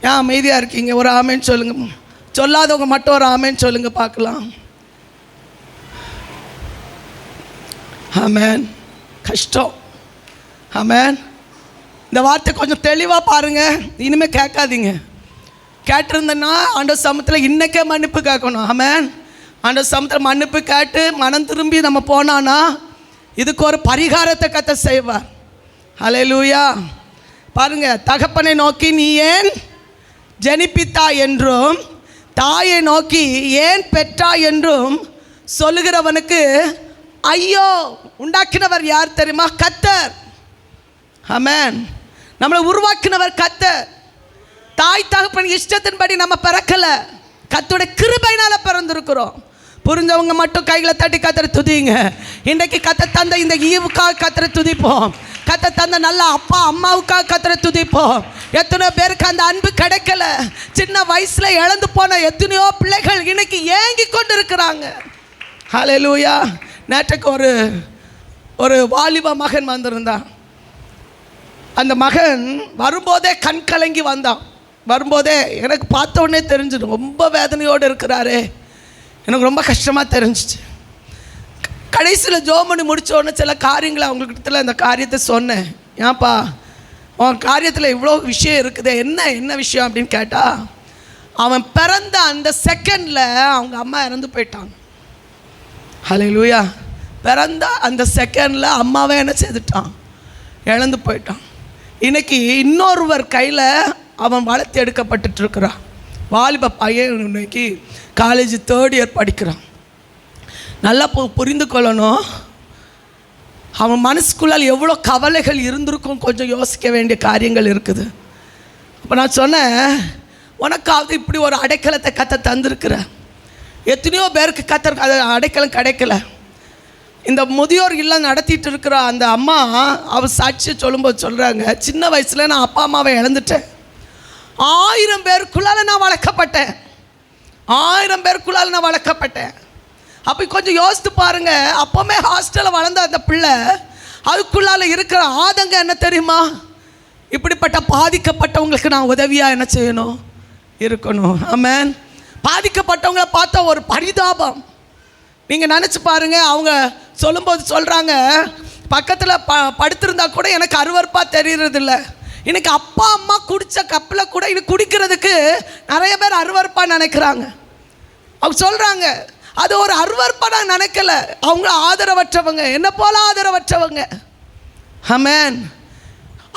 ஏன் அமைதியாக இருக்கீங்க? ஒரு ஆமேன்னு சொல்லுங்க. சொல்லாதவங்க மட்டும் ஒரு ஆமேன்னு சொல்லுங்க பார்க்கலாம். ஆமென். கஷ்டம். ஆமென். இந்த வார்த்தை கொஞ்சம் தெளிவாக பாருங்கள். இனிமேல் கேட்காதீங்க. கேட்டிருந்தேன்னா ஆண்டவர் சமூகத்தில் இன்றைக்கே மன்னிப்பு கேட்கணும். ஆமென். ஆண்டவர் சமூகத்தில் மன்னிப்பு கேட்டு மனம் திரும்பி நம்ம போனான்னா இதுக்கு ஒரு பரிகாரத்தை கர்த்தர் செய்வார். ஹல்லேலூயா. பாருங்க, தகப்பனை நோக்கி நீ ஏன் ஜனிப்பித்தாய் என்றும் தாயை நோக்கி ஏன் பெற்றாய் என்றும் சொல்லுகிறவனுக்கு ஐயோ. உண்டாக்கினவர் யார் தெரியுமா? கர்த்தர். ஆமென். நம்மளை உருவாக்கினவர் கர்த்தர். தாய் தகப்பன் இஷ்டத்தின்படி நம்ம பிறக்கல, கர்த்தருடைய கிருபையினால பிறந்திருக்கிறோம். புரிஞ்சவங்க மட்டும் கைகளை தட்டி கர்த்தரை துதிங்க. இன்றைக்கு கர்த்தர் தந்த இந்த ஈவுக்காக கர்த்தரை துதிப்போம். கர்த்தர் தந்த நல்ல அப்பா அம்மாவுக்காக கர்த்தரை துதிப்போம். எத்தனையோ பேருக்கு அந்த அன்பு கிடைக்கல. சின்ன வயசுல இழந்து போன எத்தனையோ பிள்ளைகள் இன்னைக்கு ஏங்கி கொண்டு இருக்கிறாங்க. ஹல்லேலூயா. நேற்றுக்கு ஒரு வாலிப மகன் வந்திருந்தான். அந்த மகன் வரும்போதே கண் கலங்கி வந்தான். வரும்போதே எனக்கு பார்த்த உடனே தெரிஞ்சிடும் ரொம்ப வேதனையோடு இருக்கிறாரு. எனக்கு ரொம்ப கஷ்டமாக தெரிஞ்சிச்சு. கடைசியில் ஜோமணி முடித்த உடனே சில காரியங்களை அவங்கக்கிட்ட அந்த காரியத்தை சொன்னேன். ஏன்ப்பா அவன் காரியத்தில் இவ்வளோ விஷயம் இருக்குது, என்ன விஷயம் அப்படின்னு கேட்டால், அவன் பிறந்த அந்த செகண்டில் அவங்க அம்மா இறந்து போயிட்டாங்க. ஹல்லேலூயா. பிறந்த அந்த செகண்டில் அம்மாவே என்ன செய்துட்டான்? இழந்து போயிட்டான். இன்றைக்கி இன்னொருவர் கையில் அவன் வளர்த்து எடுக்கப்பட்டுருக்கிறான். வாலிப பையன் இன்னைக்கு காலேஜ் 3rd இயர் படிக்கிறான். நல்லா புரிந்து கொள்ளணும், அவன் மனசுக்குள்ளால் எவ்வளோ கவலைகள் இருந்திருக்கும். கொஞ்சம் யோசிக்க வேண்டிய காரியங்கள் இருக்குது. அப்போ நான் சொன்னேன், உனக்காவது இப்படி ஒரு அடைக்கலத்தை கர்த்தர் தந்திருக்கிற. எத்தனையோ பேருக்கு கர்த்தர் அடைக்கலம் கிடைக்கல. இந்த முதியோர் இல்லம் நடத்திட்டு இருக்கிற அந்த அம்மா அவர் சாட்சியை சொல்லும்போது சொல்கிறாங்க, சின்ன வயசில் நான் அப்பா அம்மாவை இழந்துட்டேன். 1000 பேருக்குள்ளால் நான் வளர்க்கப்பட்டேன். 1000 பேருக்குள்ளால் நான் வளர்க்கப்பட்டேன். அப்போ கொஞ்சம் யோசித்து பாருங்கள். அப்போவுமே ஹாஸ்டலில் வளர்ந்த அந்த பிள்ளை அதுக்குள்ளால் இருக்கிற ஆதங்கம் என்ன தெரியுமா? இப்படிப்பட்ட பாதிக்கப்பட்டவங்களுக்கு நான் உதவியாக என்ன செய்யணும்? இருக்கணும். ஆமென். பாதிக்கப்பட்டவங்களை பார்த்தா ஒரு பரிதாபம். நீங்கள் நினச்சி பாருங்கள். அவங்க சொல்லும்போது சொல்கிறாங்க, பக்கத்தில் படுத்திருந்தா கூட எனக்கு அருவருப்பாக தெரிகிறதில்ல. இன்றைக்கி அப்பா அம்மா குடித்த கப்பில் கூட இது குடிக்கிறதுக்கு நிறைய பேர் அருவருப்பாக நினைக்கிறாங்க. அவங்க சொல்கிறாங்க, அது ஒரு அருவருப்பாக நான் நினைக்கல. அவங்க ஆதரவற்றவங்க, என்ன போல ஆதரவற்றவங்க. ஆமென்.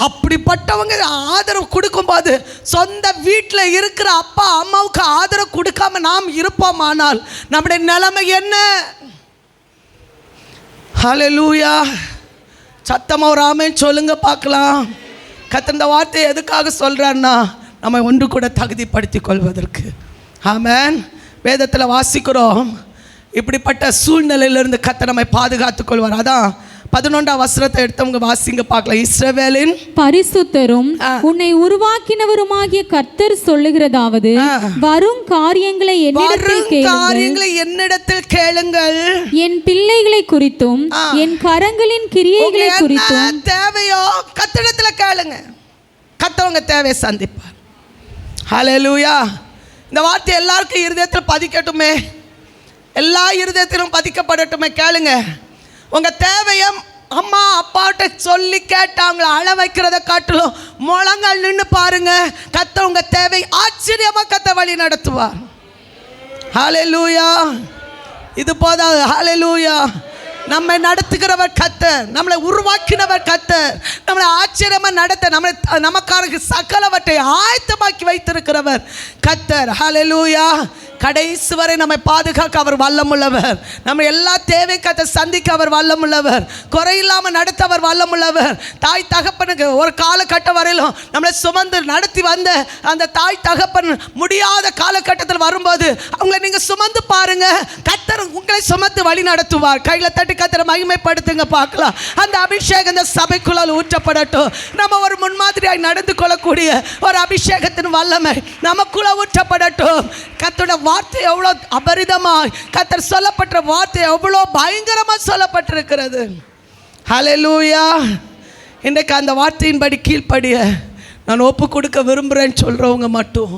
அப்படிப்பட்டவங்க ஆதரவு கொடுக்கும்போது சொந்த வீட்டில் இருக்கிற அப்பா அம்மாவுக்கு ஆதரவு கொடுக்காம நாம் இருப்போமானால் நம்முடைய நிலைமை என்ன? ஹல்லேலூயா. சத்தமாக ஒரு ஆமென் சொல்லுங்க பார்க்கலாம். கர்த்தர் இந்த வார்த்தையை எதுக்காக சொல்கிறான்னா, நம்ம ஒன்று கூட தகுதிப்படுத்தி கொள்வதற்கு. ஆமென். வேதத்தில் வாசிக்கிறோம், இப்படிப்பட்ட சூழ்நிலையிலிருந்து கர்த்தர் நம்மை பாதுகாத்துக் கொள்வார். அதான் 11ஆம் வசனத்தை எடுத்தவங்க வாசிங்க பார்க்கலாம். இஸ்ரவேலின் பரிசுத்தரும் உன்னை உருவாக்கினவருமாகிய கர்த்தர் சொல்லுகிறதாவது, வரும் காரியங்களை என்னிடத்தில் கேளுங்கள். என் பிள்ளைகளை குறித்தும் என் கரங்களின் கிரியைகளை குறித்தும் தேவையோ கர்த்தரிடத்தில் கேளுங்க. கர்த்தவங்க தேவையை சந்திப்பார். ஹல்லேலூயா. இந்த வார்த்தை எல்லாருக்கும் இருதயத்தில் பதிக்கட்டுமே, எல்லா இருதயத்திலும் பதிக்கப்படட்டுமே. கேளுங்க. உங்கள் தேவையை அம்மா அப்பாட்ட சொல்லி கேட்டாங்களா அழ வைக்கிறத காட்டிலும் முழங்கால் நின்று பாருங்க. கர்த்தர் உங்கள் தேவை ஆச்சரியமாக கர்த்தர் வழி நடத்துவார். ஹல்லேலூயா. இது போதாது. ஹல்லேலூயா. நம்மை நடத்துகிறவர் கர்த்தர், நம்மளை உருவாக்கினவர் கர்த்தர், நம்மளை ஆச்சரியமாக நடத்த நமக்காக சகலவற்றை ஆயத்தமாக்கி வைத்திருக்கிறவர் கர்த்தர். ஹல்லேலூயா. கடைசி வரை நம்மை பாதுகாக்க அவர் வல்லமுள்ளவர். நம்ம எல்லா தேவை கர்த்தர் சந்திக்க அவர் வல்லமுள்ளவர். குறையில்லாமல் நடத்த அவர் வல்லமுள்ளவர். தாய் தகப்பனுக்கு ஒரு காலகட்டம் வரையிலும் நம்மளை சுமந்து நடத்தி வந்த அந்த தாய் தகப்பன் முடியாத காலகட்டத்தில் வரும்போது அவங்களை நீங்கள் சுமந்து பாருங்க. கர்த்தர் உங்களை சுமந்து வழி நடத்துவார். கையில் தட்டி கர்த்தரை மகிமைப்படுத்துங்க பார்க்கலாம். அந்த அபிஷேகம் இந்த சபைக்குள்ளால் ஊற்றப்படட்டும். நம்ம ஒரு முன்மாதிரியாய் நடந்து கொள்ளக்கூடிய ஒரு அபிஷேகத்தின் வல்லமை நமக்குள்ள ஊற்றப்படட்டும். கர்த்தருடைய வார்த்தை எவ்வளோ அபரிதமாய் கர்த்தர் சொல்லப்பட்ட வார்த்தை எவ்வளோ பயங்கரமாக சொல்லப்பட்டிருக்கிறது. ஹல்லேலூயா. இன்றைக்கு அந்த வார்த்தையின்படி கீழ்ப்படிய நான் ஒப்பு கொடுக்க விரும்புகிறேன்னு சொல்கிறவங்க மட்டும்